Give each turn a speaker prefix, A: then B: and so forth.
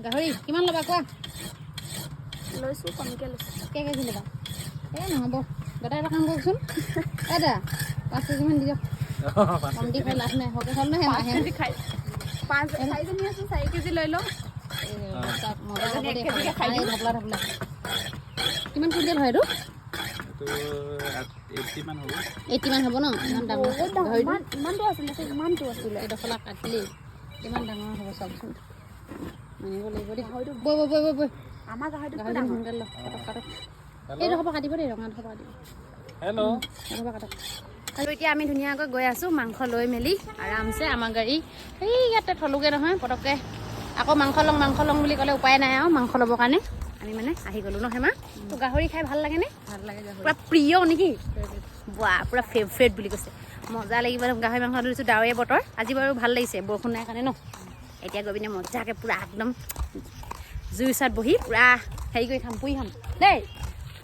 A: গাহৰি কিমান ল'বা কোৱা
B: লৈছোঁ কমকৈ লৈছোঁ
A: কেজি ল'বা নহ'ব দাদা এটা কাম কৰকচোন দাদা 5 কেজিমান দি দিয়ক কম দি খাই লাভ নাই সৰহকৈ খাম নহয়
B: 5 কেজি খাই 4জনী আছোঁ 4 কেজি লৈ লওঁ
A: কিমান কুইণ্টেল হয় এইটো
C: 80 মান হ'ব
A: 80 মান হ'ব ন ইমান ডাঙৰ
B: ইমানটো আছিলে ইমানটো আছিলে
A: এইডোখৰ কাটিলেই কিমান ডাঙৰ হ'ব চাওকচোন মানিব লাগিব দেই বৈ
B: আমাৰ গাহৰিটো
A: সোনকালে লওক কাটক এইডোখৰ পৰা কাটিব দেই ৰঙাডোখৰ পৰা কাটিব
C: হেল্ল'
A: এইডোখৰ পৰা কাটক আৰু এতিয়া আমি ধুনীয়াকৈ গৈ আছোঁ মাংস লৈ মেলি আৰামছে আমাৰ গাড়ী এই ইয়াতে থলোগৈ নহয় পটককৈ আকৌ মাংস লওঁ বুলি ক'লে উপায় নাই আৰু মাংস ল'বৰ কাৰণে আমি মানে আহি গ'লোঁ ন হেমা তো গাহৰি খাই ভাল লাগেনে
B: ভাল লাগে
A: পূৰা প্ৰিয় নেকি ৱা পূৰা ফেভৰেট বুলি কৈছে মজা লাগিব গাহৰি মাংস দিছোঁ ডাৱৰীয়া বতৰ আজি বাৰু ভাল লাগিছে বৰষুণ নাই কাৰণে ন এতিয়া গৈ পিনে মজাকৈ পূৰা একদম জুই ওচৰত বহি পূৰা হেৰি কৰি খাম পুৰি খাম দেই